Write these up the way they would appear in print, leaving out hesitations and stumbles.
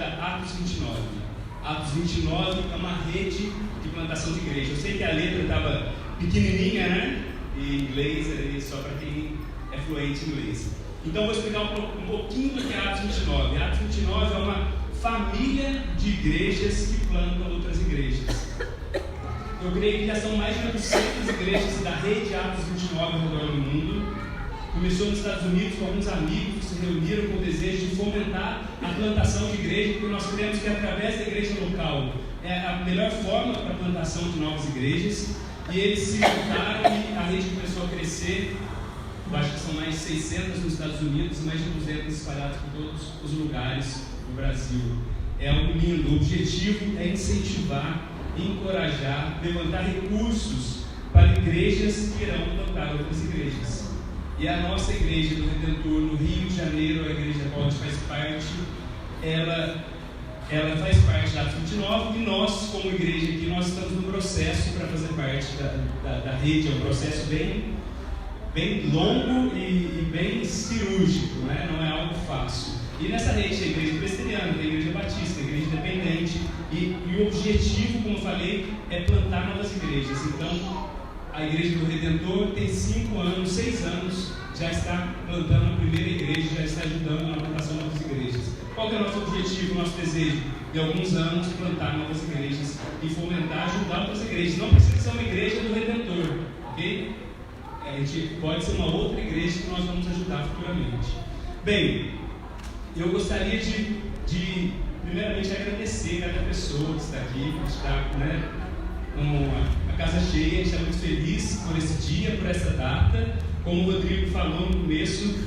chamada Atos 29. Atos 29 é uma rede de plantação de igreja. Eu sei que a letra estava pequenininha, né? Em inglês, só para quem é fluente em inglês. Então, vou explicar um pouquinho do que é Atos 29. Atos 29 é uma família de igrejas que plantam outras igrejas. Eu creio que já são mais de 900 igrejas da rede Atos 29 ao redor do mundo. Começou nos Estados Unidos com alguns amigos que se reuniram com o desejo de fomentar a plantação de igreja, porque nós cremos que através da igreja local é a melhor forma para a plantação de novas igrejas. E eles se juntaram e a rede começou a crescer. Eu acho que são mais de 600 nos Estados Unidos e mais de 200 espalhados por todos os lugares do Brasil. É algo lindo. O objetivo é incentivar, encorajar, levantar recursos para igrejas que irão plantar outras igrejas. E a nossa igreja do Redentor no Rio de Janeiro, a igreja a qual a gente faz parte, ela faz parte da Atos 29 e nós, como igreja aqui, nós estamos no processo para fazer parte da rede. É um processo bem longo e bem cirúrgico, né? Não é algo fácil. E nessa rede tem a igreja presbiteriana, tem a igreja batista, a igreja independente, e o objetivo, como eu falei, é plantar novas igrejas. Então, a igreja do Redentor tem 6 anos, já está plantando a primeira igreja, já está ajudando na plantação de novas igrejas. Qual que é o nosso objetivo, o nosso desejo? De alguns anos, plantar novas igrejas e fomentar, ajudar outras igrejas. Não precisa ser uma igreja do Redentor, ok? A gente pode ser uma outra igreja que nós vamos ajudar futuramente. Bem, eu gostaria de primeiramente agradecer cada pessoa que está aqui, que está com a casa cheia. A gente está muito feliz por esse dia, por essa data. Como o Rodrigo falou no começo,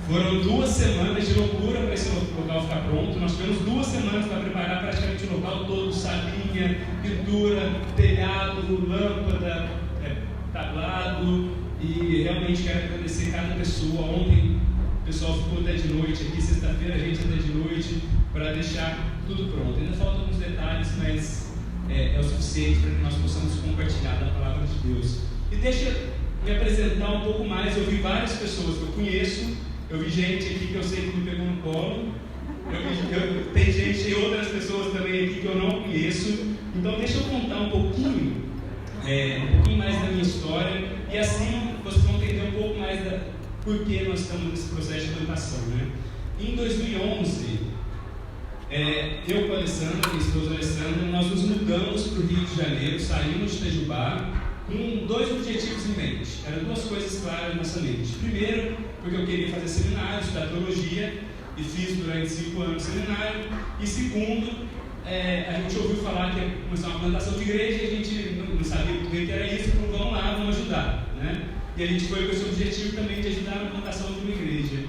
foram 2 semanas de loucura para esse local ficar pronto. Nós tivemos 2 semanas para preparar praticamente o local todo, salinha, pintura, telhado, lâmpada, tablado. E realmente quero agradecer cada pessoa. Ontem o pessoal ficou até de noite aqui, sexta-feira a gente até de noite, para deixar tudo pronto. Ainda faltam alguns detalhes, mas é o suficiente para que nós possamos compartilhar da palavra de Deus. E deixa eu me apresentar um pouco mais. Eu vi várias pessoas que eu conheço, eu vi gente aqui que eu sei que me pegou no colo, tem gente e outras pessoas também aqui que eu não conheço. Então deixa eu contar um pouquinho mais da minha história, e assim vocês vão entender um pouco mais por que nós estamos nesse processo de plantação, né? Em 2011, eu com a Alessandra, minha esposa Alessandra, nós nos mudamos para o Rio de Janeiro, saímos de Itajubá com 2 objetivos em mente. Eram 2 coisas claras na nossa mente. Primeiro, porque eu queria fazer seminário, estudar teologia, e fiz durante 5 anos seminário. E segundo, a gente ouviu falar que ia começar uma plantação de igreja, e a gente não sabia muito bem o que era isso, então vamos lá, vamos ajudar, né? E a gente foi com esse objetivo também de ajudar na plantação de uma igreja.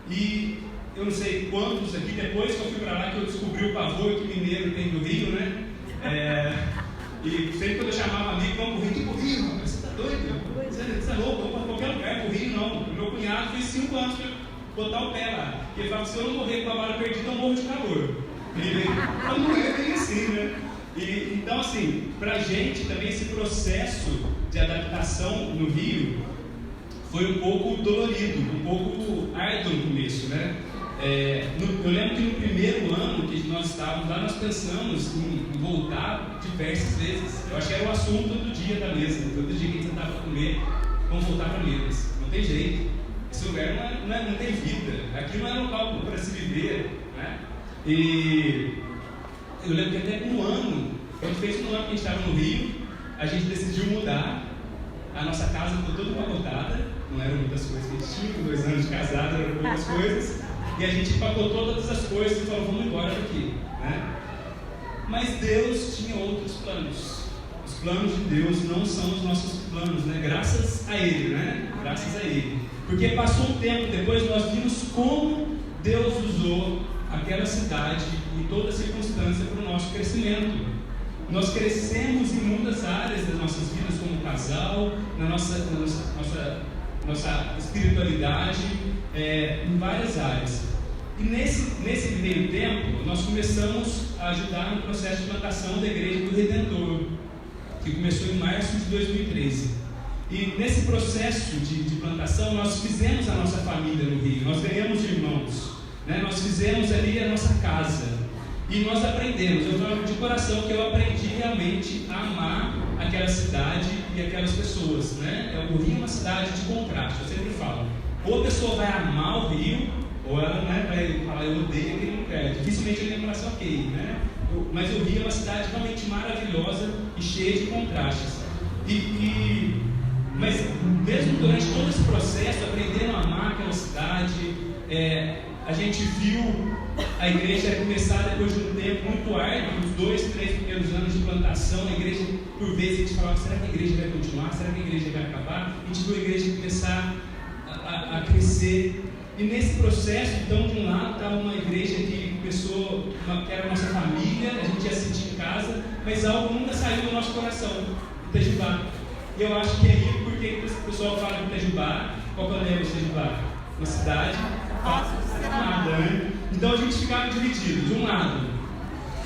E eu não sei quantos aqui, depois que eu fui para lá, que eu descobri o pavor que o mineiro tem no Rio, né? E sempre quando eu chamava amigo, vamos pro Rio, tipo, Rio, rapaz, você tá doido? Você é louco, vamos para qualquer lugar, pro Rio não. O meu cunhado fez 5 anos para botar o pé lá. E ele falava, se eu não morrer com a bala perdida, eu morro de calor. E não é bem assim, né? E, então, assim, pra gente também esse processo de adaptação no Rio foi um pouco dolorido, um pouco árduo no começo, né? Eu lembro que no primeiro ano que nós estávamos lá, nós pensamos em voltar diversas vezes. Eu acho que era o assunto do dia da mesa. Todo dia que a gente sentava para comer, vamos voltar para Minas. Não tem jeito. Esse lugar não tem vida. Aqui não é local para se viver, né? E eu lembro que até um ano, quando fez um ano que a gente estava no Rio, a gente decidiu mudar. A nossa casa ficou toda empacotada. Não eram muitas coisas que a gente tinha, com 2 anos de casado, eram poucas coisas. E a gente empacotou todas as coisas e falou, vamos embora daqui, né? Mas Deus tinha outros planos. Os planos de Deus não são os nossos planos, né? Graças a Ele, né? Graças a Ele. Porque passou um tempo depois, nós vimos como Deus usou aquela cidade e toda a circunstância para o nosso crescimento. Nós crescemos em muitas áreas das nossas vidas, como casal, na nossa espiritualidade, em várias áreas. E nesse meio tempo, nós começamos a ajudar no processo de plantação da Igreja do Redentor, que começou em março de 2013. E nesse processo de plantação, nós fizemos a nossa família no Rio, nós ganhamos irmãos, né? Nós fizemos ali a nossa casa. E nós aprendemos, eu falo de coração que eu aprendi realmente a amar aquela cidade e aquelas pessoas, né? O Rio é uma cidade de contraste, eu sempre falo. Ou a pessoa vai amar o Rio, ou ela, né, vai falar, eu odeio aquele lugar. Dificilmente ele vai falar, ok, né? Mas o Rio é uma cidade realmente maravilhosa e cheia de contrastes. Mas mesmo durante todo esse processo, aprendendo a amar aquela cidade, a gente viu a igreja começar depois de um tempo muito árduo, uns 2, 3 primeiros anos de plantação. A igreja, por vezes, a gente falava, será que a igreja vai continuar? Será que a igreja vai acabar? A gente viu a igreja começar a crescer. E nesse processo, então, de um lado estava uma igreja que começou, que era a nossa família, a gente ia sentir em casa, mas algo nunca saiu do nosso coração, Itajubá. E eu acho que é aí, porque o pessoal fala de Itajubá, qual que é o nome de Itajubá? Uma cidade amada, né? Então a gente ficava dividido. De um lado,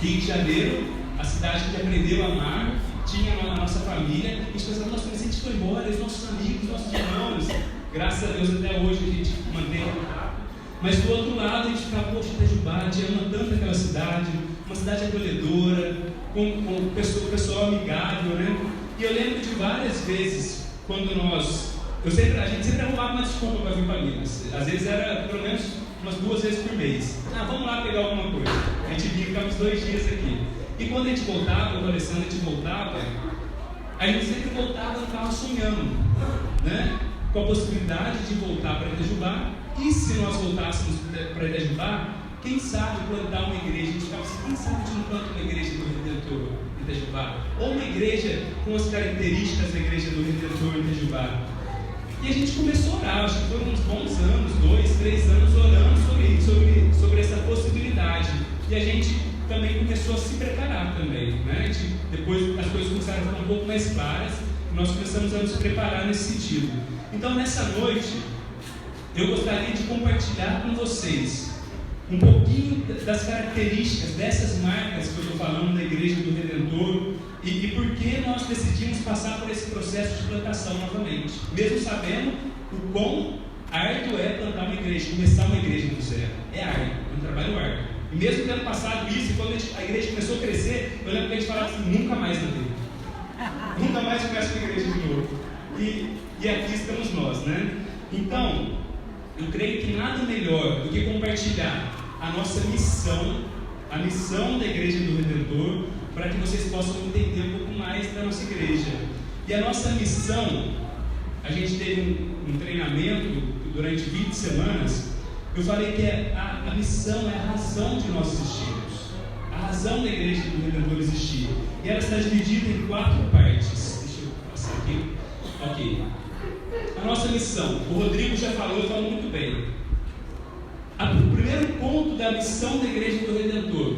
Rio de Janeiro, a cidade que aprendeu a amar, tinha a nossa família, e a gente pensava, nossa, mas a gente foi embora, os nossos amigos, nossos irmãos, graças a Deus até hoje a gente mantém contato. Mas do outro lado a gente ficava, poxa, Itajubá, a gente ama tanto aquela cidade, uma cidade acolhedora, com pessoal amigável, né? E eu lembro de várias vezes, quando a gente sempre arrumava uma desculpa para vir para Minas. Às vezes era pelo menos umas 2 vezes por mês. Vamos lá pegar alguma coisa. A gente vinha, ficava uns 2 dias aqui. E quando a gente voltava, com a Alessandra, a gente sempre voltava no carro sonhando, né? Com a possibilidade de voltar para Itajubá. E se nós voltássemos para Itajubá, quem sabe plantar uma igreja? A gente ficava assim, quem sabe a gente não planta uma igreja do Redentor em Itajubá? Ou uma igreja com as características da igreja do Redentor em Itajubá? E a gente começou a orar, acho que foram uns bons anos, 2, 3 anos orando sobre essa possibilidade. E a gente também começou a se preparar também, né? Depois as coisas começaram a ficar um pouco mais claras, e nós começamos a nos preparar nesse sentido. Então nessa noite, eu gostaria de compartilhar com vocês um pouquinho das características, dessas marcas que eu estou falando da Igreja do Redentor, e por que nós decidimos passar por esse processo de plantação novamente, mesmo sabendo o quão árduo é plantar uma igreja, começar uma igreja do zero. É árduo, é um trabalho árduo. E mesmo tendo passado isso, quando a igreja começou a crescer, eu lembro que a gente falava assim, nunca mais na vida. Nunca mais começa uma igreja de novo. E aqui estamos nós, né? Então, eu creio que nada melhor do que compartilhar a nossa missão, a missão da Igreja do Redentor, para que vocês possam entender um pouco mais da nossa igreja. E a nossa missão, a gente teve um treinamento durante 20 semanas, eu falei que a missão é a razão de nós existirmos, a razão da Igreja do Redentor existir. E ela está dividida em 4 partes. Deixa eu passar aqui. Ok. A nossa missão, o Rodrigo já falou, eu falo muito bem. O primeiro ponto da missão da Igreja do Redentor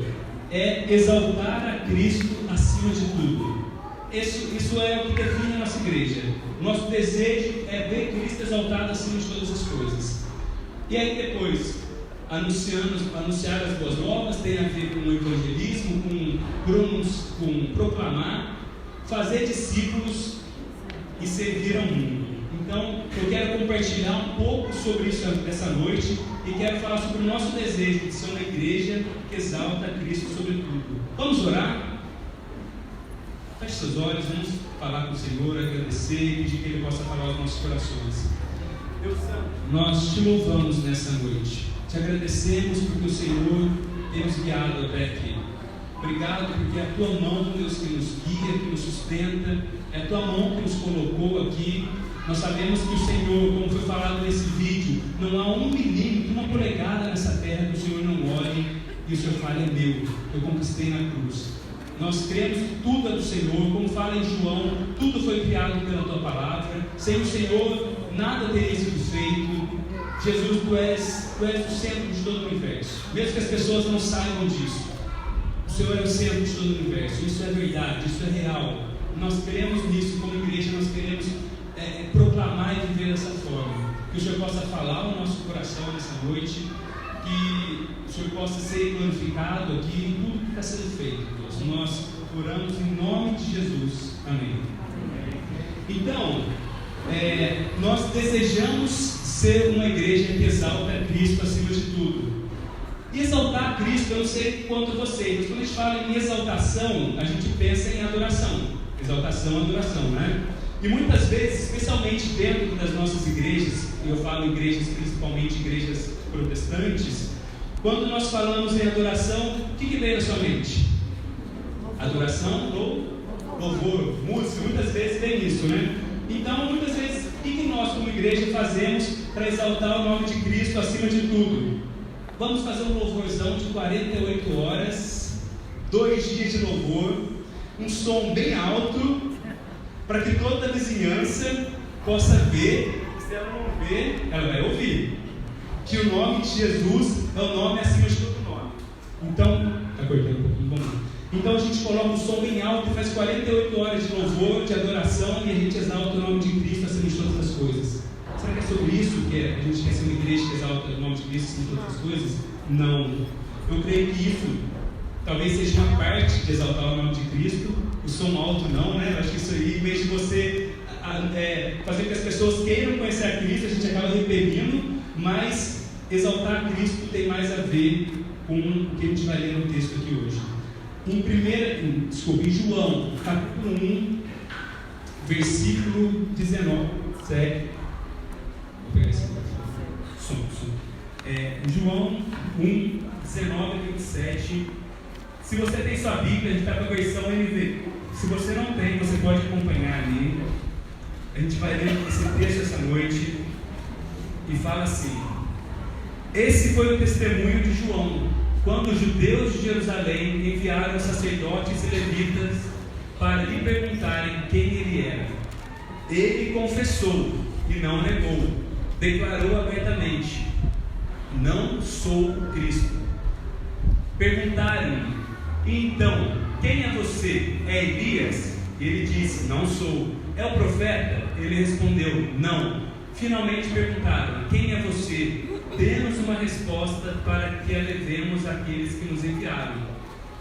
é exaltar a Cristo acima de tudo. Isso é o que define a nossa igreja. O nosso desejo é ver Cristo exaltado acima de todas as coisas. E aí depois, anunciar as boas novas, tem a ver com o evangelismo, com proclamar, fazer discípulos e servir ao mundo. Então, eu quero compartilhar um pouco sobre isso essa noite e quero falar sobre o nosso desejo de ser uma igreja que exalta Cristo sobre tudo. Vamos orar? Feche seus olhos, vamos falar com o Senhor, agradecer e pedir que Ele possa falar aos nossos corações. Deus Santo, nós te louvamos nessa noite, te agradecemos porque o Senhor tem nos guiado até aqui. Obrigado porque é a tua mão, Deus, que nos guia, que nos sustenta, é a tua mão que nos colocou aqui. Nós sabemos que o Senhor, como foi falado nesse vídeo, não há 1 milímetro, 1 polegada nessa terra que o Senhor não olhe e o Senhor fale, é meu, eu conquistei na cruz. Nós cremos que tudo é do Senhor, como fala em João, tudo foi criado pela tua palavra. Sem o Senhor, nada teria sido feito. Jesus, tu és o centro de todo o universo, mesmo que as pessoas não saibam disso. O Senhor é o centro de todo o universo, isso é verdade, isso é real. Nós cremos nisso como igreja, nós queremos proclamar e viver dessa forma. Que o Senhor possa falar ao nosso coração nessa noite, que o Senhor possa ser glorificado aqui em tudo que está sendo feito, Deus. Nós oramos em nome de Jesus. Amém. Então, nós desejamos ser uma igreja que exalta Cristo acima de tudo. Exaltar Cristo, eu não sei quanto vocês, mas quando a gente fala em exaltação, a gente pensa em adoração. Exaltação, adoração, né? E muitas vezes, especialmente dentro das nossas igrejas, e eu falo igrejas, principalmente igrejas protestantes, quando nós falamos em adoração, o que vem na sua mente? Adoração, louvor, música, muitas vezes vem isso, né? Então, muitas vezes, o que nós como igreja fazemos para exaltar o nome de Cristo acima de tudo? Vamos fazer um louvorzão de 48 horas, 2 dias de louvor, um som bem alto, para que toda a vizinhança possa ver, se ela não ver, ela vai ouvir, que o nome de Jesus é o nome acima de todo nome. Então, está cortando um pouquinho, vamos lá. Então a gente coloca o som bem alto e faz 48 horas de louvor, de adoração, e a gente exalta o nome de Cristo acima de todas as coisas. Será que é sobre isso que a gente quer ser uma igreja que exalta o nome de Cristo acima de todas as coisas? Não. Eu creio que isso talvez seja uma parte de exaltar o nome de Cristo. O som alto não, né? Eu acho que isso aí, em vez de você fazer com que as pessoas queiram conhecer a Cristo, a gente acaba repelindo, mas exaltar Cristo tem mais a ver com o que a gente vai ler no texto aqui hoje. Em João, capítulo 1, versículo 19. Segue. Vou pegar esse som. João 1, 19 e 27. Se você tem sua Bíblia, a gente está com a versão NVI. Se você não tem, você pode acompanhar ali. A gente vai ler esse texto essa noite. E fala assim: esse foi o testemunho de João, quando os judeus de Jerusalém enviaram os sacerdotes e levitas para lhe perguntarem quem ele era. Ele confessou e não negou, declarou abertamente: não sou o Cristo. Perguntaram-lhe: então, quem é você? É Elias? Ele disse: não sou. É o profeta? Ele respondeu: não. Finalmente perguntaram: quem é você? Dê-nos uma resposta para que a levemos àqueles que nos enviaram.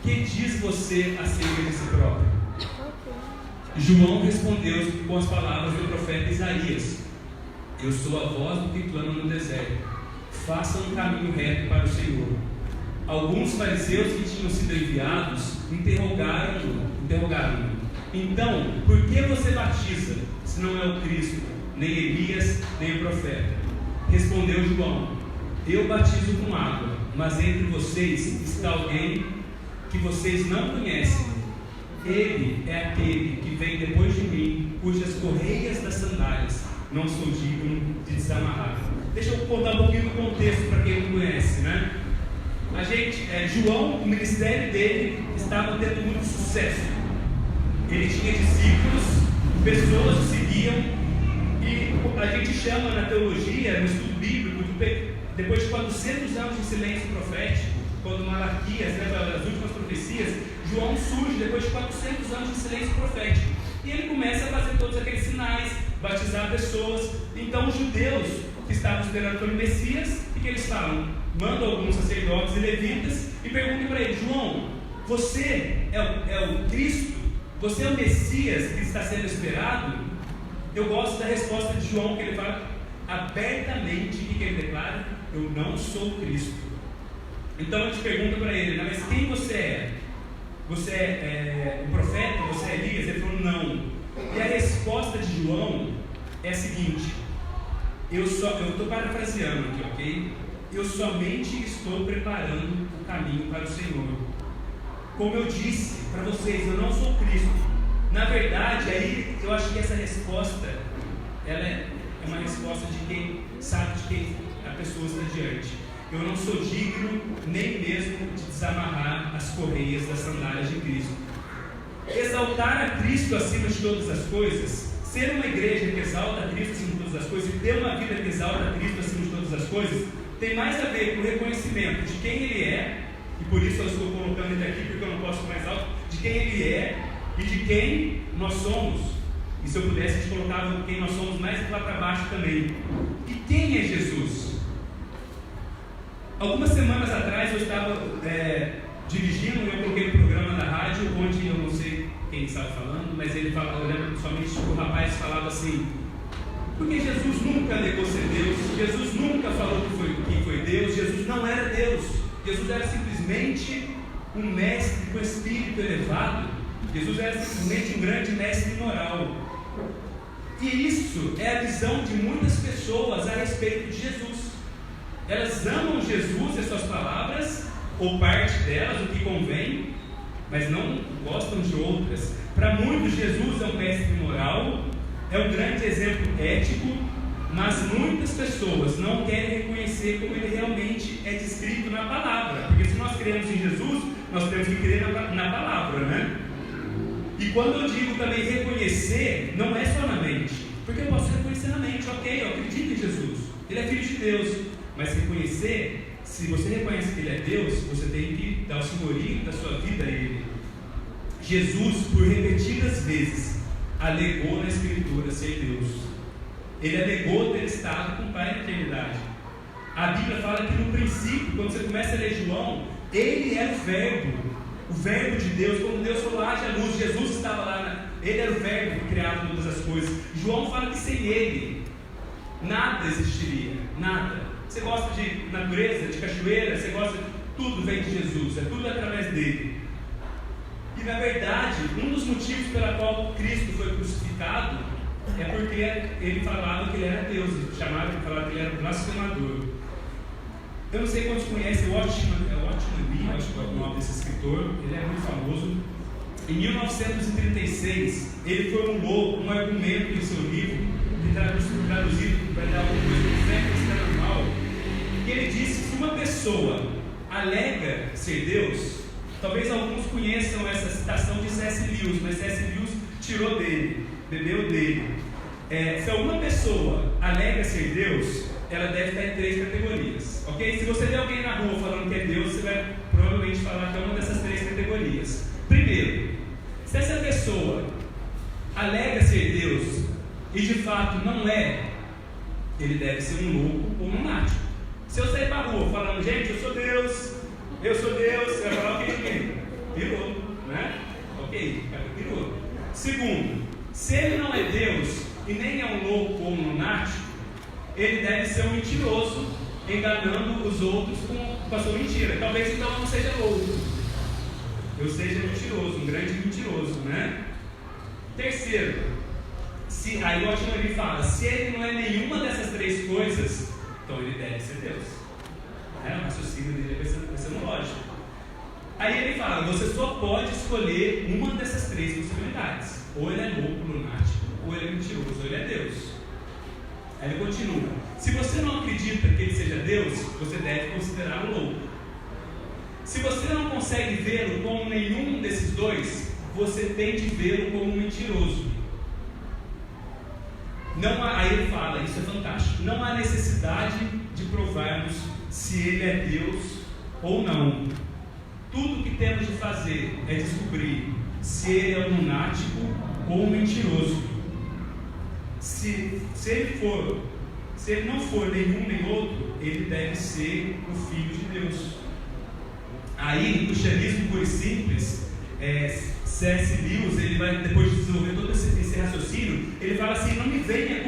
Que diz você acerca de si próprio? João respondeu com as palavras do profeta Isaías: eu sou a voz do que clama no deserto, faça um caminho reto para o Senhor. Alguns fariseus que tinham sido enviados interrogaram-no: então, por que você batiza, se não é o Cristo, nem Elias, nem o profeta? Respondeu João: eu batizo com água, mas entre vocês está alguém que vocês não conhecem. Ele é aquele que vem depois de mim, cujas correias das sandálias não sou digno de desamarrar. Deixa eu contar um pouquinho do contexto para quem não conhece, né? João, o ministério dele estava tendo muito sucesso. Ele tinha discípulos, pessoas o seguiam, e a gente chama na teologia, no estudo bíblico, depois de 400 anos de silêncio profético, quando Malaquias, as últimas profecias, João surge depois de 400 anos de silêncio profético, e ele começa a fazer todos aqueles sinais, batizar pessoas. Então os judeus que estavam esperando pelo Messias, o que eles falam? Mandam alguns sacerdotes e levitas e perguntam para ele: João, você é o Cristo? Você é o Messias que está sendo esperado? Eu gosto da resposta de João, que ele fala abertamente, o que ele declara? Eu não sou o Cristo. Então a gente pergunta para ele: mas quem você é? Você é o profeta? Você é Elias? Ele falou: não. E a resposta de João é a seguinte: eu estou parafraseando aqui, ok? Eu somente estou preparando o caminho para o Senhor. Como eu disse para vocês, eu não sou Cristo. Na verdade, aí eu acho que essa resposta, ela é uma resposta de quem sabe de quem a pessoa está diante. Eu não sou digno nem mesmo de desamarrar as correias das sandálias de Cristo. Exaltar a Cristo acima de todas as coisas, ser uma igreja que exalta a Cristo acima de todas as coisas e ter uma vida que exalta a Cristo acima de todas as coisas, tem mais a ver com o reconhecimento de quem Ele é, e por isso eu estou colocando ele aqui, porque eu não posso mais alto, de quem Ele é e de quem nós somos. E se eu pudesse, a gente colocava quem nós somos mais lá para baixo também. E quem é Jesus? Algumas semanas atrás eu estava dirigindo e eu coloquei um programa da rádio, onde eu não sei quem estava falando, mas ele falava, eu lembro somente que o rapaz falava assim: porque Jesus nunca negou ser Deus, Jesus nunca falou que foi Deus, Jesus não era Deus. Jesus era simplesmente um mestre com espírito elevado. Jesus era simplesmente um grande mestre moral. E isso é a visão de muitas pessoas a respeito de Jesus. Elas amam Jesus e as suas palavras, ou parte delas, o que convém, mas não gostam de outras. Para muitos, Jesus é um mestre moral, é um grande exemplo ético, mas muitas pessoas não querem reconhecer como ele realmente é descrito na palavra. Porque se nós cremos em Jesus, nós temos que crer na palavra, né? E quando eu digo também reconhecer, não é só na mente, porque eu posso reconhecer na mente, ok, eu acredito em Jesus, ele é filho de Deus, mas reconhecer, se você reconhece que ele é Deus, você tem que dar o senhorio da sua vida a ele. Jesus, por repetidas vezes, alegou na Escritura ser Deus. Ele alegou ter estado com o Pai na eternidade. A Bíblia fala que no princípio, quando você começa a ler João, ele era o verbo de Deus. Quando Deus falou, haja luz, Jesus estava lá, ele era o verbo que criava todas as coisas. João fala que sem ele, nada existiria, nada. Você gosta de natureza, de cachoeira, você gosta, tudo vem de Jesus, é tudo através dele. E na verdade, um dos motivos pela qual Cristo foi crucificado é porque ele falava que ele era Deus, falava que ele era um blasfemador. Eu não sei quantos conhecem o Watchman Nee, acho que é o nome desse escritor, ele é muito famoso. Em 1936, ele formulou um argumento em seu livro, que traduzido vai dar alguma coisa do século normal, que ele disse que se uma pessoa alega ser Deus, talvez alguns conheçam essa citação de C.S. Lewis, mas C.S. Lewis tirou dele, bebeu dele. Se alguma pessoa alega ser Deus, ela deve estar em 3 categorias, ok? Se você vê alguém na rua falando que é Deus, você vai provavelmente falar que é uma dessas 3 categorias. Primeiro, se essa pessoa alega ser Deus e de fato não é, ele deve ser um louco ou um lunático. Se eu sair para a rua falando, gente, eu sou Deus, você vai falar o que? Pirou, né? Ok, pirou. Segundo, se ele não é Deus e nem é um louco ou um lunático, ele deve ser um mentiroso, enganando os outros com a sua mentira. Talvez então eu não seja louco, eu seja mentiroso, um grande mentiroso, né? Terceiro, aí o Watchman Nee fala, se ele não é nenhuma dessas 3 coisas, então ele deve ser Deus. O raciocínio dele vai ser lógico. Aí ele fala, você só pode escolher uma dessas 3 possibilidades. Ou ele é louco, lunático, ou ele é mentiroso, ou ele é Deus. Aí ele continua, se você não acredita que ele seja Deus, você deve considerá-lo louco. Se você não consegue vê-lo como nenhum desses 2, você tem de vê-lo como um mentiroso. Aí ele fala, isso é fantástico, não há necessidade de provarmos se ele é Deus ou não. Tudo o que temos de fazer é descobrir se ele é um lunático ou um mentiroso. Se ele não for nenhum nem outro, ele deve ser o Filho de Deus. Aí, no cristianismo puro e simples, C.S. Lewis, ele vai, depois de desenvolver todo esse raciocínio, ele fala assim, não me venha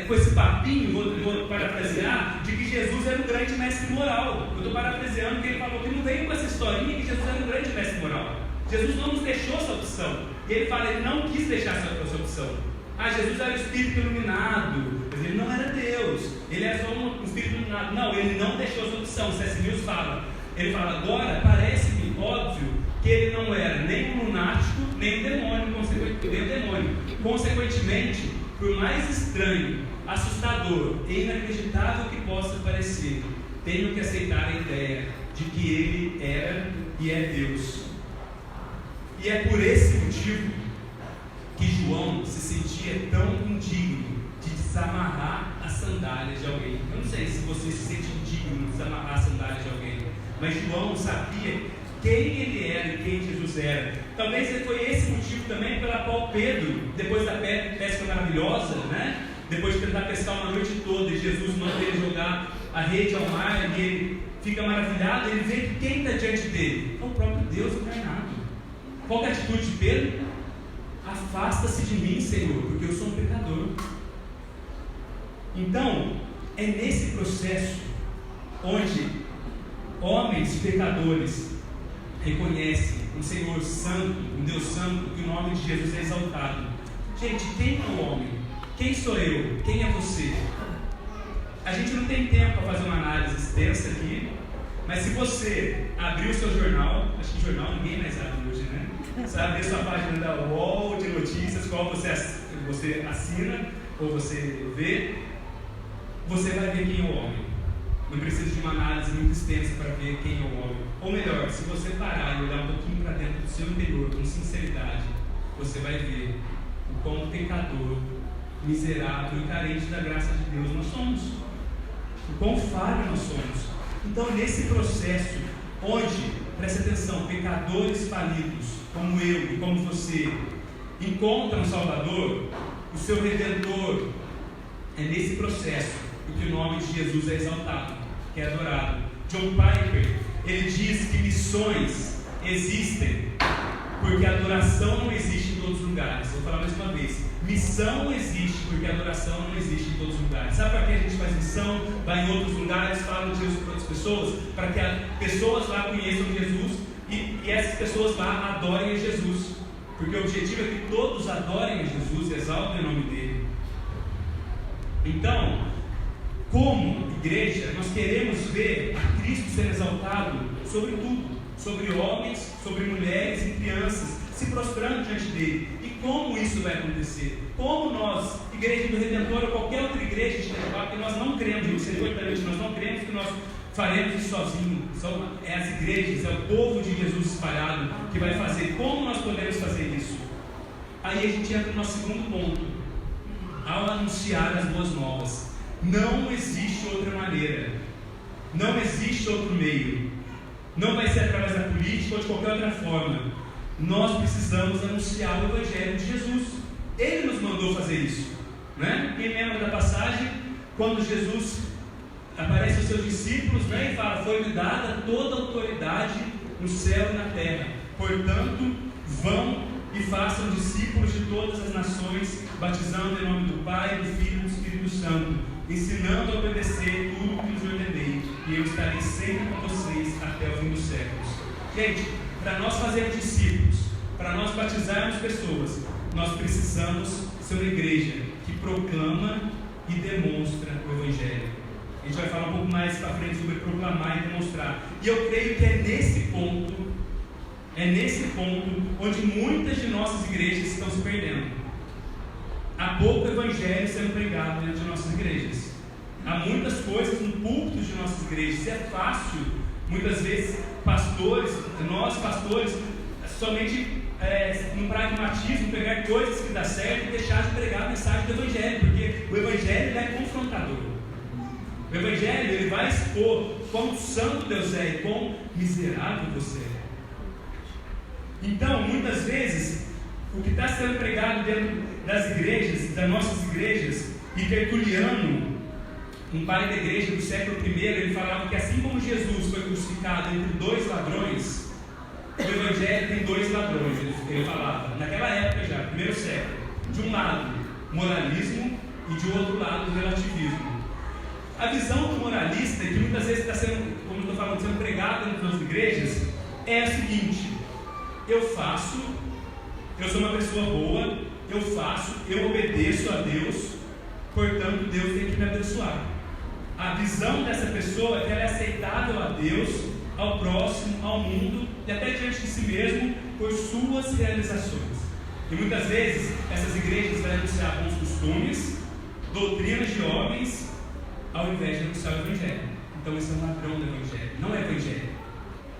com esse papinho, vou parafrasear, de que Jesus era um grande mestre moral. Eu estou parafraseando que ele falou que não veio com essa historinha que Jesus era um grande mestre moral. Jesus não nos deixou essa opção. E ele fala, ele não quis deixar essa opção. Jesus era o Espírito iluminado, mas ele não era Deus, ele era só um Espírito iluminado. Não, ele não deixou essa opção. C.S. Lewis fala, ele fala, agora parece-me óbvio que ele não era nem um lunático, nem um demônio, Consequentemente, por mais estranho, assustador e inacreditável que possa parecer, tenho que aceitar a ideia de que ele era e é Deus. E é por esse motivo que João se sentia tão indigno de desamarrar as sandálias de alguém. Eu não sei se você se sente indigno de desamarrar as sandálias de alguém, mas João sabia quem ele era e quem Jesus era. Talvez foi esse motivo também pela qual Pedro, depois da pesca maravilhosa, né? Depois de tentar pescar uma noite toda e Jesus manda ele jogar a rede ao mar e ele fica maravilhado, ele vê que quem está diante dele é o próprio Deus encarnado. Qual é a atitude de Pedro? Afasta-se de mim, Senhor, porque eu sou um pecador. Então, é nesse processo onde homens pecadores reconhecem um Senhor santo, um Deus santo, que o nome de Jesus é exaltado. Gente, quem é o homem? Quem sou eu? Quem é você? A gente não tem tempo para fazer uma análise extensa aqui, mas se você abrir o seu jornal, acho que jornal ninguém mais abre hoje, né? Você abrir sua página da UOL de notícias, qual você assina ou você vê, você vai ver quem é o homem. Não precisa de uma análise muito extensa para ver quem é o homem. Ou melhor, se você parar e olhar um pouquinho para dentro do seu interior com sinceridade, você vai ver o quão pecador, miserável e carente da graça de Deus nós somos. O quão falho nós somos. Então, nesse processo, onde, preste atenção, pecadores falidos, como eu e como você, encontram o Salvador, o seu Redentor, é nesse processo que o nome de Jesus é exaltado, que é adorado. John Piper, ele diz que missões existem porque a adoração não existe em todos os lugares. Vou falar mais uma vez: missão existe porque a adoração não existe em todos os lugares. Sabe para que a gente faz missão? Vai em outros lugares, fala de Jesus para outras pessoas, para que as pessoas lá conheçam Jesus e essas pessoas lá adorem a Jesus, porque o objetivo é que todos adorem a Jesus e exaltem o nome dele. Então, como igreja, nós queremos ver a Cristo sendo exaltado sobre tudo, sobre homens, sobre mulheres e crianças, se prostrando diante dele. E como isso vai acontecer? Como nós, Igreja do Redentor ou qualquer outra igreja de Itaquá, que nós não cremos, isso é importante, nós não cremos que nós faremos isso sozinhos. São as igrejas, é o povo de Jesus espalhado que vai fazer. Como nós podemos fazer isso? Aí a gente entra no nosso segundo ponto. Ao anunciar as boas novas, não existe outra maneira, não existe outro meio, não vai ser através da política ou de qualquer outra forma. Nós precisamos anunciar o Evangelho de Jesus. Ele nos mandou fazer isso, né? Quem lembra da passagem quando Jesus aparece aos seus discípulos, né, e fala: foi-me dada toda a autoridade no céu e na terra, portanto vão e façam discípulos de todas as nações, batizando em nome do Pai, do Filho e do Espírito Santo, ensinando a obedecer tudo o que lhes ordenei, e eu estarei sempre com vocês até o fim dos séculos. Gente, para nós fazermos discípulos, para nós batizarmos pessoas, nós precisamos ser uma igreja que proclama e demonstra o Evangelho. A gente vai falar um pouco mais para frente sobre proclamar e demonstrar. E eu creio que é nesse ponto onde muitas de nossas igrejas estão se perdendo. Há pouco Evangelho sendo pregado dentro de nossas igrejas. Há muitas coisas no púlpito de nossas igrejas. É fácil, muitas vezes, nós pastores, somente no pragmatismo, pegar coisas que dá certo e deixar de pregar a mensagem do Evangelho, porque o Evangelho é confrontador. O Evangelho ele vai expor quão santo Deus é e quão miserável você é. Então, muitas vezes, o que está sendo pregado dentro das igrejas, das nossas igrejas, e Tertuliano, um pai da igreja do século I, ele falava que assim como Jesus foi crucificado entre dois ladrões, o Evangelho tem dois ladrões, ele falava, naquela época já, primeiro século. De um lado, moralismo, e de outro lado, relativismo. A visão do moralista, que muitas vezes está sendo, como eu estou falando, sendo pregada nas nossas igrejas, é a seguinte: eu sou uma pessoa boa, eu obedeço a Deus, portanto Deus tem que me abençoar. A visão dessa pessoa é que ela é aceitável a Deus, ao próximo, ao mundo e até diante de si mesmo por suas realizações. E muitas vezes essas igrejas vão anunciar bons costumes, doutrinas de homens, ao invés de anunciar o Evangelho. Então esse é um ladrão do Evangelho, não é Evangelho,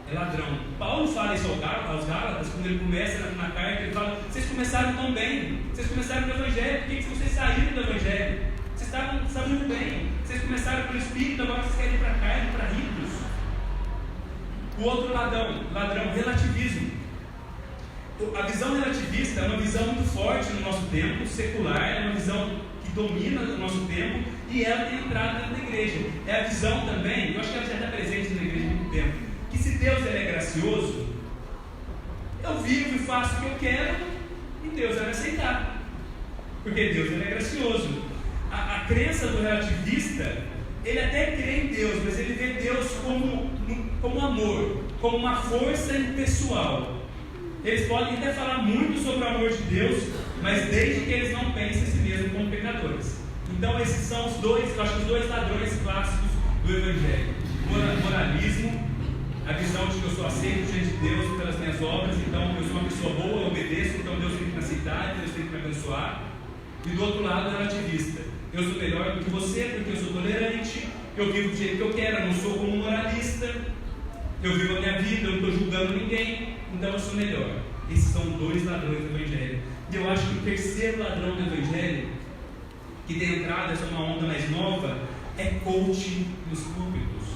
é ladrão. Paulo fala isso aos Gálatas, quando ele começa na carta, ele fala: vocês começaram tão bem, vocês começaram no Evangelho, por que vocês saíram do Evangelho? Vocês estavam muito bem, vocês começaram pelo Espírito, agora vocês querem ir para a carne, para ricos. O outro ladrão, relativismo. A visão relativista é uma visão muito forte no nosso tempo, secular, é uma visão que domina o nosso tempo, e ela tem entrado dentro da igreja. É a visão também, eu acho que ela já está presente na igreja há muito tempo, que se Deus é gracioso, eu vivo e faço o que eu quero e Deus vai me aceitar, porque Deus é gracioso. A crença do relativista ele até crê em Deus, mas ele vê Deus como amor, como uma força impessoal. Eles podem até falar muito sobre o amor de Deus, mas desde que eles não pensem em si mesmos como pecadores. Então esses são os dois, eu acho que os dois ladrões clássicos do Evangelho: moralismo, a visão de que eu sou aceito diante de Deus pelas minhas obras, então eu sou uma pessoa boa, eu obedeço, então Deus tem que me aceitar, Deus tem que me abençoar. E do outro lado, relativista: eu sou melhor do que você porque eu sou tolerante, eu vivo do jeito que eu quero, eu não sou como um moralista, eu vivo a minha vida, eu não estou julgando ninguém, então eu sou melhor. Esses são dois ladrões do Evangelho. E eu acho que o terceiro ladrão do Evangelho, que tem entrado, essa é uma onda mais nova, é coaching nos púlpitos.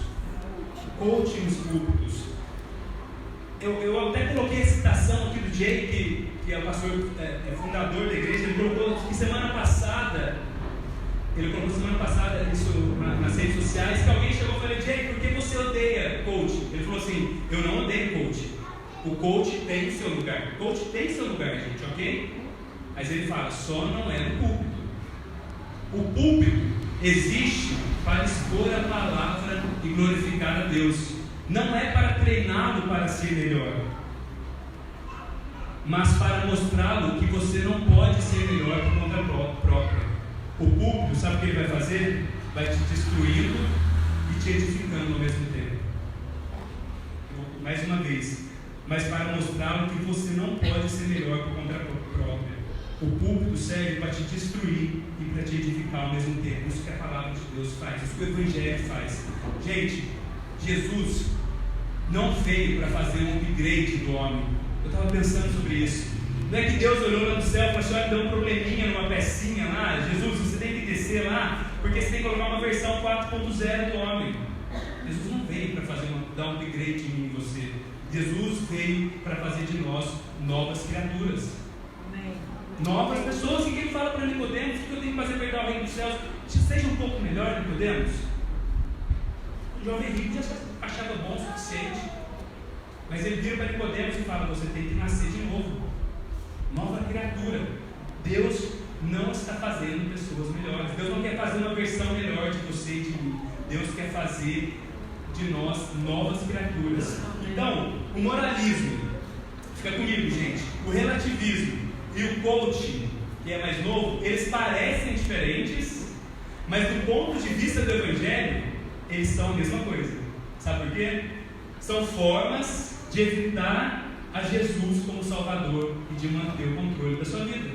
Coaching nos púlpitos. Eu até coloquei a citação aqui do Jay, que é o pastor, é fundador da igreja. Ele colocou semana passada isso nas redes sociais, que alguém chegou e falou: Jay, por que você odeia coach? Ele falou assim: eu não odeio coach. O coach tem o seu lugar. O coach tem seu lugar, gente, ok? Mas ele fala: só não é no púlpito. O púlpito existe para expor a palavra e glorificar a Deus. Não é para treiná-lo para ser melhor, mas para mostrá-lo que você não pode ser melhor por conta própria. O púlpito, sabe o que ele vai fazer? Vai te destruindo e te edificando ao mesmo tempo. Mais uma vez: mas para mostrá-lo que você não pode ser melhor por conta própria. O púlpito serve para te destruir e para te edificar ao mesmo tempo. Isso que a palavra de Deus faz, isso que o Evangelho faz. Gente, Jesus não veio para fazer um upgrade do homem. Eu estava pensando sobre isso. Não é que Deus olhou lá do céu e falou assim: olha, deu um probleminha numa pecinha lá, Jesus, você tem que descer lá, porque você tem que colocar uma versão 4.0 do homem. Jesus não veio para dar um upgrade em mim e você. Jesus veio para fazer de nós novas criaturas. Amém. Novas pessoas. E que ele fala para Nicodemos: o que eu tenho que fazer para herdar o reino dos céus? Seja um pouco melhor, Nicodemos. O jovem rico já achava bom o suficiente, mas ele vira para Nicodemos e fala: você tem que nascer de novo, nova criatura. Deus não está fazendo pessoas melhores. Deus não quer fazer uma versão melhor de você e de mim. Deus quer fazer de nós novas criaturas. Então, o moralismo, fica comigo, gente, o relativismo e o coaching, que é mais novo, eles parecem diferentes, mas do ponto de vista do Evangelho, eles são a mesma coisa. Sabe por quê? São formas de evitar a Jesus como Salvador e de manter o controle da sua vida.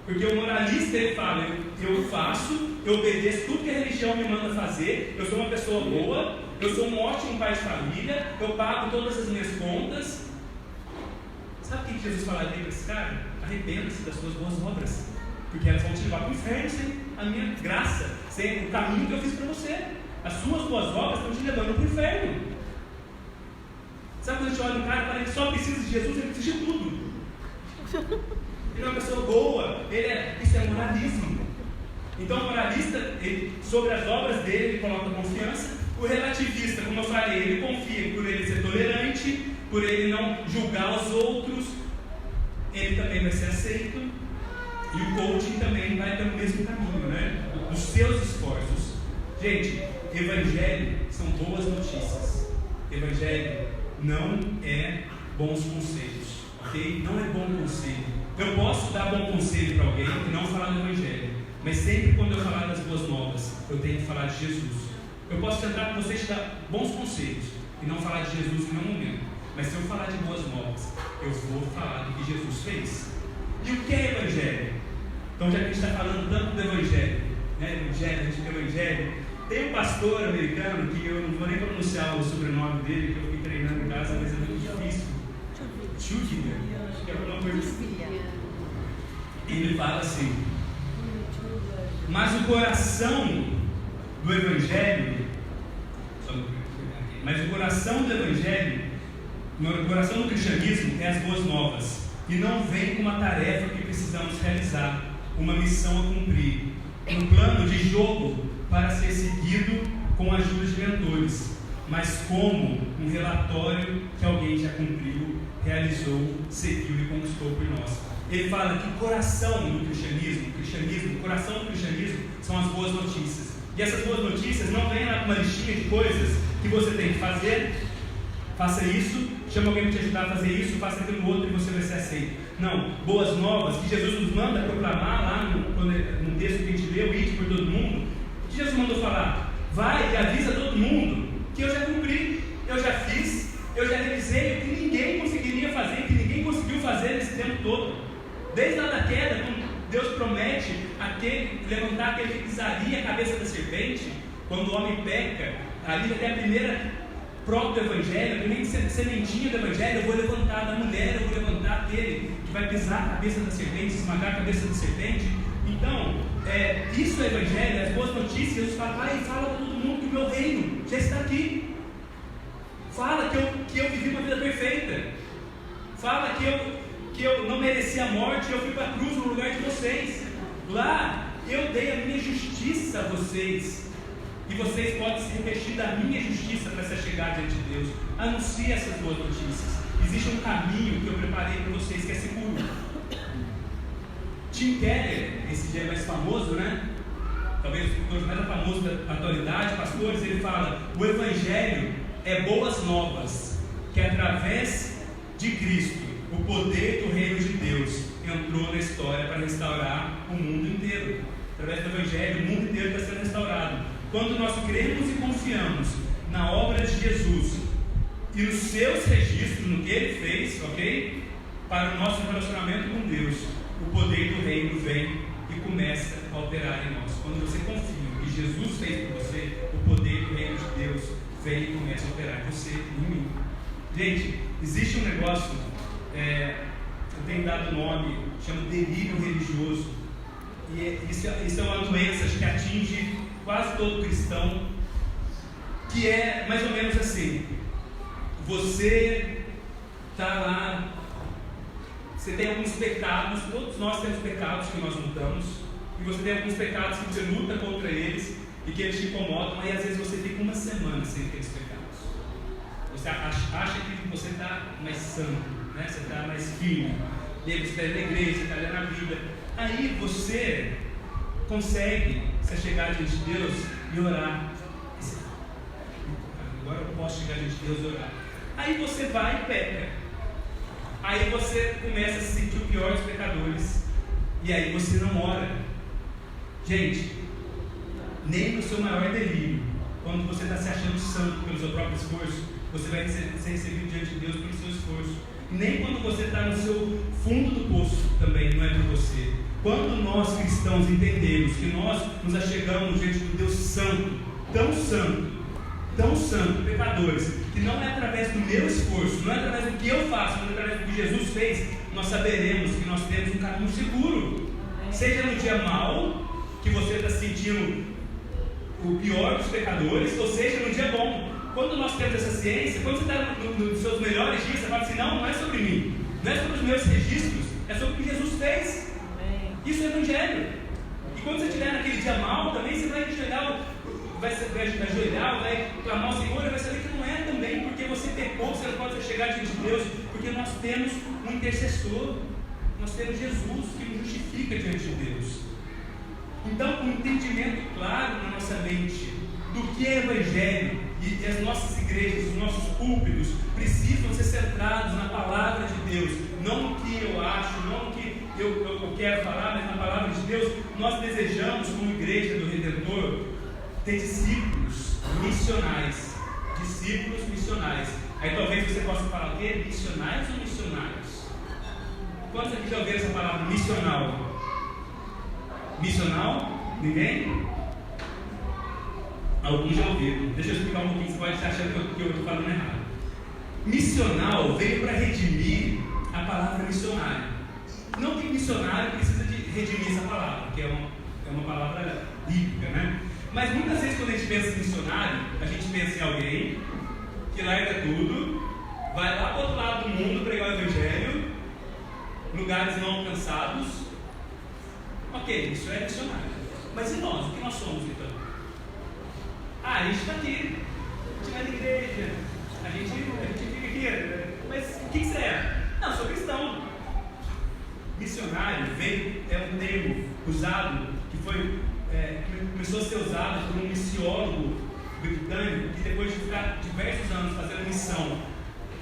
Porque o moralista, ele fala: eu faço, eu obedeço tudo que a religião me manda fazer, eu sou uma pessoa boa, eu sou um ótimo pai de família, eu pago todas as minhas contas. Sabe o que Jesus falaria para esse cara? Arrependa-se das suas boas obras, porque elas vão te levar para o inferno sem a minha graça, sem o caminho que eu fiz para você. As suas boas obras estão te levando para o inferno. Sabe quando a gente olha no cara e fala: ele só precisa de Jesus, ele precisa de tudo. Ele é uma pessoa boa, isso é moralismo. Então o moralista, sobre as obras dele, ele coloca confiança. O relativista, como eu falei, ele confia por ele ser tolerante, por ele não julgar os outros, ele também vai ser aceito. E o coaching também vai pelo mesmo caminho, né? Dos seus esforços. Gente, Evangelho são boas notícias. Evangelho não é bons conselhos, ok? Não é bom conselho. Eu posso dar bom conselho para alguém e não falar do Evangelho, mas sempre quando eu falar das boas novas, eu tenho que falar de Jesus. Eu posso tentar com você te dar bons conselhos e não falar de Jesus em nenhum momento, mas se eu falar de boas novas, eu vou falar do que Jesus fez. E o que é Evangelho? Então, já que a gente está falando tanto do Evangelho, né? Evangelho, tem um pastor americano que eu não vou nem pronunciar o sobrenome dele, que eu fui treinando em casa, mas é muito difícil. Chudinger, acho que é alguma coisa assim. Ele fala assim: mas o coração do Evangelho, o coração do cristianismo é as boas novas, e não vem com uma tarefa que precisamos realizar, uma missão a cumprir, um plano de jogo para ser seguido com a ajuda de mentores, mas como um relatório que alguém já cumpriu, realizou, seguiu e conquistou por nós. Ele fala que o coração do cristianismo, o coração do cristianismo são as boas notícias. E essas boas notícias não vêm lá com uma listinha de coisas que você tem que fazer. Faça isso, chama alguém para te ajudar a fazer isso, faça aquilo outro e você vai ser aceito. Não, boas novas que Jesus nos manda proclamar lá no texto que a gente leu, ide por todo mundo. O que Jesus mandou falar? Vai e avisa todo mundo que eu já cumpri, eu já fiz, eu já revisei o que ninguém conseguiria fazer, que ninguém conseguiu fazer nesse tempo todo. Desde lá da queda, quando Deus promete levantar aquele que pisaria a cabeça da serpente, quando o homem peca, ali até a primeira prova do Evangelho, a primeira sementinha do Evangelho, eu vou levantar da mulher, eu vou levantar aquele que vai pisar a cabeça da serpente, esmagar a cabeça da serpente. Então, isso é o Evangelho, as boas notícias. Jesus fala, vai e fala para todo mundo que o meu reino já está aqui. Fala que eu vivi uma vida perfeita. Fala que eu não mereci a morte, eu fui para a cruz no lugar de vocês. Lá, eu dei a minha justiça a vocês. E vocês podem se revestir da minha justiça para se chegar diante de Deus. Anuncie essas boas notícias. Existe um caminho que eu preparei para vocês que é seguro. Tim Keller, esse dia mais famoso, né? Talvez o escritor mais famoso da atualidade, pastores, ele fala: o Evangelho é boas novas, que através de Cristo, o poder do reino de Deus entrou na história para restaurar o mundo inteiro. Através do Evangelho, o mundo inteiro está sendo restaurado. Quando nós cremos e confiamos na obra de Jesus e nos seus registros, no que Ele fez, ok? Para o nosso relacionamento com Deus, o poder do reino vem e começa a operar em nós. Quando você confia no que Jesus fez por você, o poder do reino de Deus vem e começa a operar em você e em mim. Gente, existe um negócio, eu tenho dado nome, chama delírio religioso. E isso é uma doença que atinge quase todo cristão, que é mais ou menos assim: você está lá, você tem alguns pecados, todos nós temos pecados que nós lutamos, e você tem alguns pecados que você luta contra eles e que eles te incomodam, e às vezes você fica uma semana sem aqueles pecados. Você acha que você está mais santo, né? Você está mais firme, você está na igreja, você está ali na vida. Aí você consegue se chegar diante de Deus e orar. Agora eu posso chegar diante de Deus e orar. Aí você vai e peca. Aí você começa a se sentir o pior dos pecadores. E aí você não ora. Gente, nem no seu maior delírio, quando você está se achando santo pelo seu próprio esforço, você vai ser recebido diante de Deus pelo seu esforço. Nem quando você está no seu fundo do poço também não é por você. Quando nós cristãos entendemos que nós nos achegamos diante de um Deus santo, tão santo, pecadores, que não é através do meu esforço, não é através do que eu faço, mas através do que Jesus fez, nós saberemos que nós temos um caminho seguro. Seja no dia mau, que você está sentindo o pior dos pecadores, ou seja no dia bom. Quando nós temos essa ciência, quando você está nos seus melhores dias, você fala assim: não é sobre mim, não é sobre os meus registros, é sobre o que Jesus fez. Isso é Evangelho. E quando você estiver naquele dia mal, também você vai ajoelhar, vai clamar ao Senhor, e vai saber que não é também porque você pecou, você não pode chegar diante de Deus, porque nós temos um intercessor, nós temos Jesus que nos justifica diante de Deus. Então, um entendimento claro na nossa mente do que é Evangelho, e as nossas igrejas, os nossos púlpitos precisam ser centrados na palavra de Deus, não no que eu acho, não no que eu quero falar, mas na palavra de Deus. Nós desejamos, como igreja do Redentor, ter discípulos missionais. Aí talvez você possa falar: o quê? Missionais ou missionários? Quantos aqui já ouviram essa palavra missional? Missional? Ninguém? Alguns já ouviram. Deixa eu explicar um pouquinho, você pode estar achando que eu estou falando errado. Missional veio para redimir a palavra missionário. Não que missionário precisa de redimir essa palavra, que é uma palavra bíblica, né? Mas muitas vezes quando a gente pensa em missionário, a gente pensa em alguém que larga tudo, vai lá para o outro lado do mundo pregar o Evangelho, lugares não alcançados. Ok, isso é missionário. Mas e nós? O que nós somos então? A gente está aqui, a gente vai na igreja, a gente fica aqui, mas o que você é? Não, sou cristão. Missionário é um termo usado que foi começou a ser usada por um missiólogo britânico que, depois de ficar diversos anos fazendo missão,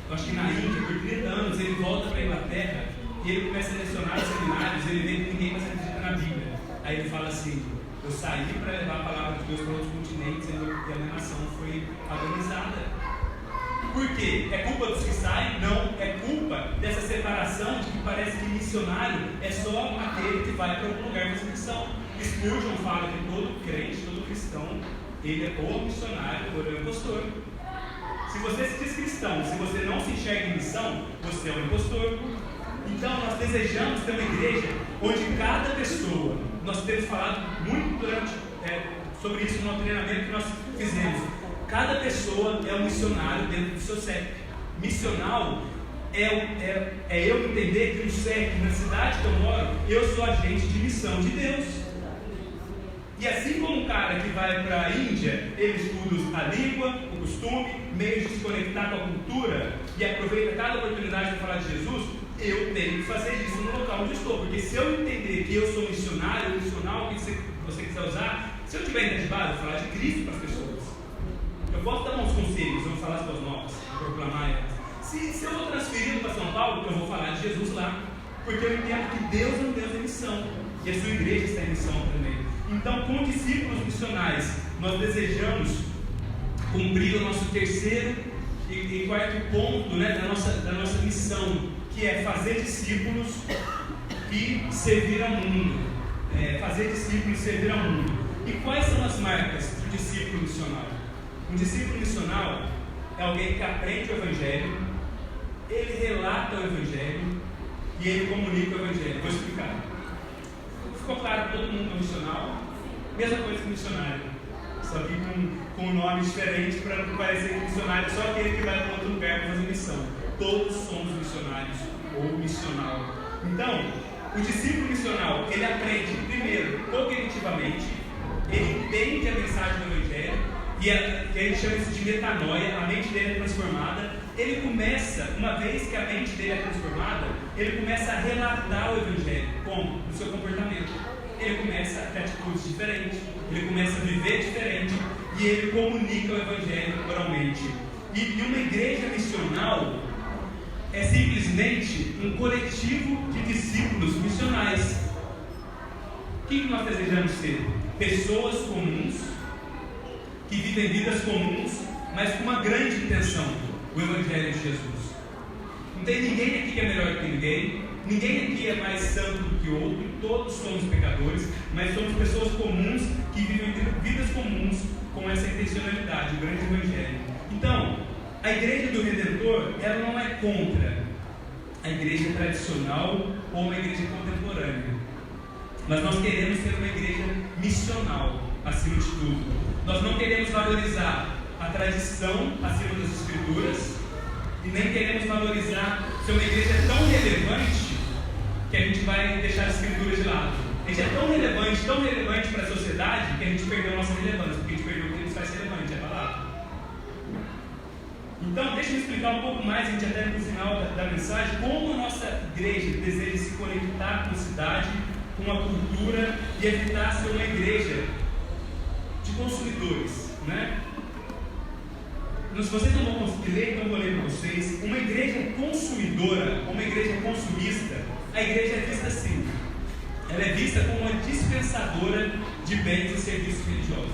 eu acho que na Índia, por 30 anos, ele volta para a Inglaterra e ele começa a lecionar os seminários. Ele vê que ninguém mais acredita na Bíblia. Aí ele fala assim: eu saí para levar a palavra de Deus para outros continentes e a minha nação foi agonizada. Por quê? É culpa dos que saem? Não, é culpa dessa separação de que parece que missionário é só aquele que vai para algum lugar fazer missão. Spurgeon fala que todo crente, todo cristão, ele é ou missionário ou é um impostor. Se você se diz cristão, se você não se enxerga em missão, você é um impostor. Então nós desejamos ter uma igreja onde cada pessoa, nós temos falado muito sobre isso no treinamento que nós fizemos. Cada pessoa é um missionário dentro do seu CEP. Missional é eu entender que no CEP, na cidade que eu moro, eu sou agente de missão de Deus. E assim como um cara que vai para a Índia, ele estuda a língua, o costume, meios de se conectar com a cultura e aproveita cada oportunidade para falar de Jesus, eu tenho que fazer isso no local onde estou. Porque se eu entender que eu sou missionário, missional, o que você quiser usar, se eu tiver interessado, eu vou falar de Cristo para as pessoas. Eu posso dar uns conselhos, eu vou falar as boas novas, proclamar elas. Se eu vou transferido para São Paulo, eu vou falar de Jesus lá. Porque eu entendo que Deus é um Deus de missão. E a sua igreja está em missão também. Então, como discípulos missionais, nós desejamos cumprir o nosso terceiro e quarto ponto, né, da nossa missão, que é fazer discípulos e servir ao mundo. Fazer discípulos e servir ao mundo. E quais são as marcas do discípulo missionário? Um discípulo missional é alguém que aprende o Evangelho, ele relata o Evangelho e ele comunica o Evangelho. Vou explicar. Ficou claro que todo mundo é missional? Mesma coisa que missionário, só que com um nome diferente para não parecer que missionário é só aquele que vai para outro lugar para fazer missão. Todos somos missionários ou missional. Então, o discípulo missional, ele aprende primeiro cognitivamente, ele entende a mensagem do Evangelho, e a gente chama isso de metanoia, a mente dele é transformada. Ele começa, uma vez que a mente dele é transformada, ele começa a relatar o Evangelho. Como? No seu comportamento. Ele começa a ter atitudes diferentes, ele começa a viver diferente e ele comunica o Evangelho oralmente. E uma igreja missional é simplesmente um coletivo de discípulos missionais. O que nós desejamos ser? Pessoas comuns, que vivem vidas comuns, mas com uma grande intenção: o Evangelho de Jesus. Não tem ninguém aqui que é melhor que ninguém aqui é mais santo do que o outro, todos somos pecadores, mas somos pessoas comuns que vivem vidas comuns com essa intencionalidade, o grande Evangelho. Então, a igreja do Redentor, ela não é contra a igreja tradicional ou uma igreja contemporânea, mas nós queremos ser uma igreja missional, acima de tudo. Nós não queremos valorizar a tradição acima das Escrituras e nem queremos valorizar ser uma igreja tão relevante que a gente vai deixar as Escrituras de lado. A gente é tão relevante para a sociedade que a gente perdeu a nossa relevância, porque a gente perdeu o que nos faz relevante, é a palavra. Então, deixa eu explicar um pouco mais, a gente até no final da mensagem, como a nossa igreja deseja se conectar com a cidade, com a cultura e evitar ser uma igreja de consumidores, né? Se vocês não vão conseguir ler, então eu vou ler para vocês. Uma igreja consumidora, uma igreja consumista, a igreja é vista assim. Ela é vista como uma dispensadora de bens e serviços religiosos.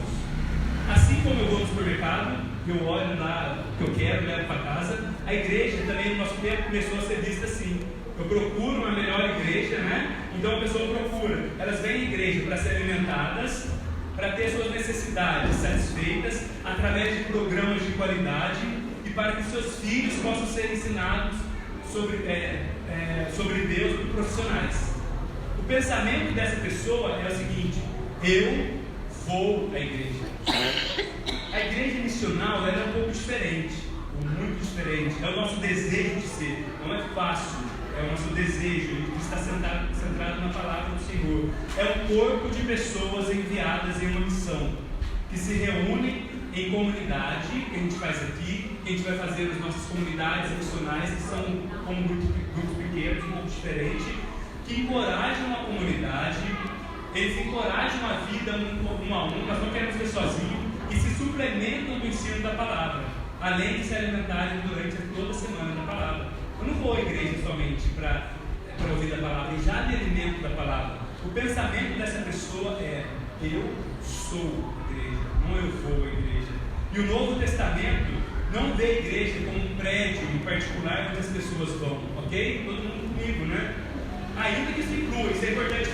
Assim como eu vou no supermercado, eu olho lá o que eu quero, levo para casa, a igreja também no nosso tempo começou a ser vista assim. Eu procuro uma melhor igreja, né? Então a pessoa procura. Elas vêm à igreja para ser alimentadas, para ter suas necessidades satisfeitas através de programas de qualidade e para que seus filhos possam ser ensinados sobre Deus por profissionais. O pensamento dessa pessoa é o seguinte: eu vou à igreja. A igreja missional ela é um pouco diferente, muito diferente. É o nosso desejo de ser. Não é fácil, é o nosso desejo de estar centrado na palavra do Senhor. É um corpo de pessoas enviadas em uma missão, que se reúnem em comunidade, que a gente faz aqui, que a gente vai fazer nas nossas comunidades missionais, que são como grupos pequenos, um pouco diferentes, que encorajam a comunidade Eles encorajam a vida um a um, nós não queremos ver sozinho, e se suplementam do ensino da palavra, além de se alimentarem durante toda a semana da palavra. Eu não vou à igreja somente para ouvir a palavra, eu já me alimento da palavra. O pensamento dessa pessoa é: eu sou igreja, não eu vou à igreja. E o Novo Testamento não vê a igreja como um prédio em particular onde as pessoas vão, ok? Todo mundo comigo, né? Ainda que isso inclua, isso é importante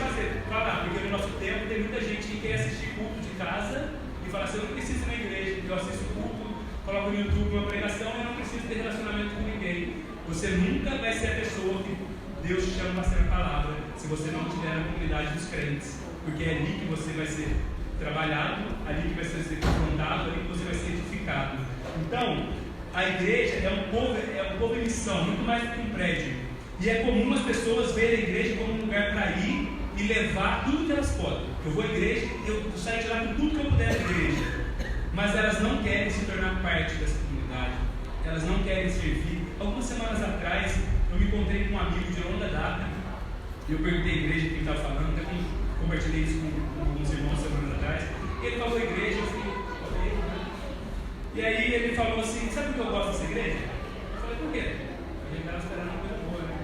falar, porque no nosso tempo tem muita gente que quer assistir culto de casa e fala assim: eu não preciso ir na igreja, eu assisto culto, coloco no YouTube uma pregação e eu não preciso ter relacionamento com ninguém. Você nunca vai ser a pessoa que Deus te chama para ser a palavra se você não estiver na comunidade dos crentes, porque é ali que você vai ser trabalhado, ali que vai ser confrontado, ali que você vai ser edificado. Então, a igreja é um povo em missão, muito mais do que um prédio. E é comum as pessoas verem a igreja como um lugar para ir e levar tudo que elas podem. Eu vou à igreja, eu saio de lá com tudo que eu puder da igreja. Mas elas não querem se tornar parte dessa comunidade. Elas não querem servir. Algumas semanas atrás, eu me encontrei com um amigo de longa data. E eu perguntei à igreja que ele estava falando, até compartilhei isso com alguns irmãos semanas atrás. E ele falou: a igreja, eu falei, né? E aí ele falou assim: sabe por que eu gosto dessa igreja? Eu falei: por quê? A gente estava esperando uma coisa boa, né?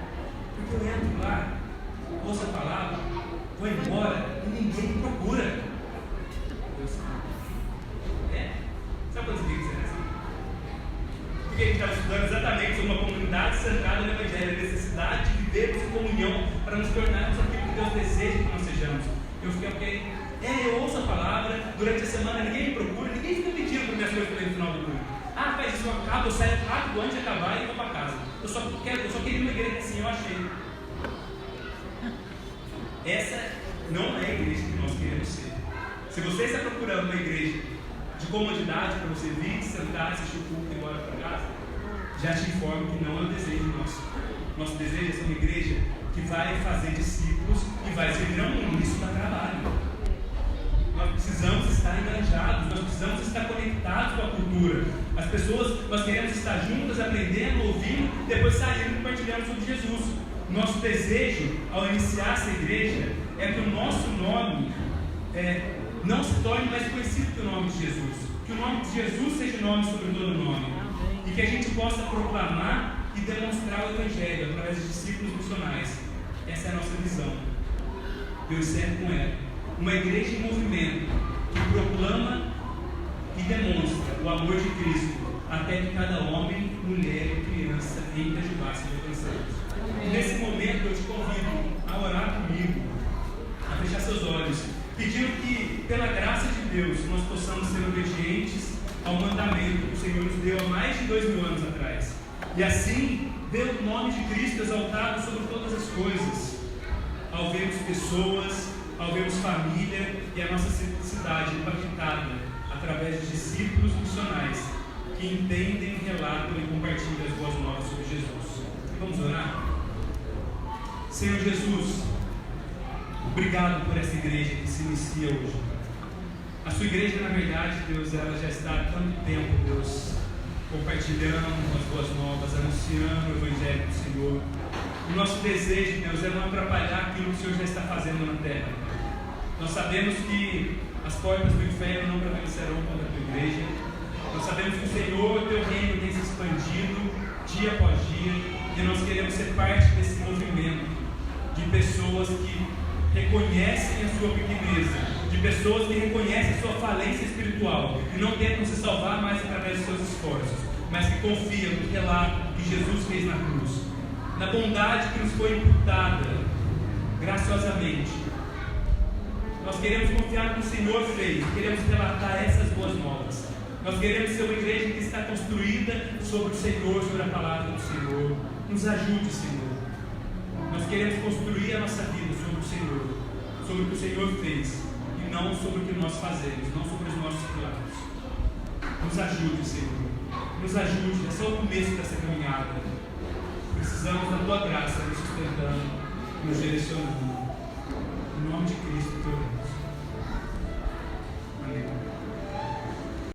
Porque eu entro lá, ouço a palavra, vou embora e ninguém me procura. Eu sei. Sabe quantos dias você é assim? Porque a gente estava estudando exatamente sobre uma comunidade centrada no Evangelho, a necessidade de vivermos em comunhão para nos tornarmos aquilo que Deus deseja que nós sejamos. Eu fiquei, ok. Eu ouço a palavra, durante a semana ninguém me procura, ninguém fica pedindo para minhas coisas para no final do culto. Faz isso, eu acabo, eu saio rápido antes de acabar e vou para casa. Eu só queria uma igreja assim, eu achei. Essa não é a igreja que nós queremos ser. Se você está procurando uma igreja de comodidade para você vir, sentar, assistir o culto e ir embora para casa, já te informo que não é o desejo nosso. Nosso desejo é ser uma igreja que vai fazer discípulos e vai ser não isso dá trabalho. Nós precisamos estar engajados, nós precisamos estar conectados com a cultura. As pessoas, nós queremos estar juntas, aprendendo, ouvindo, depois saindo e compartilhando sobre Jesus. Nosso desejo, ao iniciar essa igreja, é que o nosso nome não se torne mais conhecido que o nome de Jesus. Que o nome de Jesus seja o nome sobre todo nome. E que a gente possa proclamar e demonstrar o Evangelho através de discípulos missionais. Essa é a nossa visão. Deus serve com ela. Uma igreja em movimento que proclama e demonstra o amor de Cristo até que cada homem, mulher e criança em Itajubá sejam alcançados. E nesse momento eu te convido a orar comigo, a fechar seus olhos, pedindo que, pela graça de Deus, nós possamos ser obedientes ao mandamento que o Senhor nos deu há mais de 2000 anos atrás. E assim, ver o nome de Cristo exaltado sobre todas as coisas, ao vermos pessoas, ao vermos família e a nossa cidade impactada através de discípulos missionais que entendem, relatam e compartilham as boas novas sobre Jesus. Vamos orar? Senhor Jesus, obrigado por essa igreja que se inicia hoje. A sua igreja, na verdade, Deus, ela já está há tanto tempo, Deus, compartilhando as boas novas, anunciando o Evangelho do Senhor. O nosso desejo, Deus, é não atrapalhar aquilo que o Senhor já está fazendo na terra. Nós sabemos que as portas do inferno não prevalecerão contra a tua igreja. Nós sabemos que o Senhor, o teu reino, tem se expandido dia após dia, e nós queremos ser parte desse movimento de pessoas que reconhecem a sua pequenez, de pessoas que reconhecem a sua falência espiritual e não tentam se salvar mais através dos seus esforços, mas que confiam no relato que Jesus fez na cruz, na bondade que nos foi imputada graciosamente. Nós queremos confiar no que o Senhor fez, queremos relatar essas boas novas. Nós queremos ser uma igreja que está construída sobre o Senhor, sobre a palavra do Senhor. Nos ajude, Senhor. Nós queremos construir a nossa vida sobre o Senhor, sobre o que o Senhor fez, e não sobre o que nós fazemos, não sobre os nossos planos. Nos ajude, Senhor. Nos ajude. Esse é o começo dessa caminhada. Precisamos da tua graça nos sustentando, nos direcionando. Em nome de Cristo, teu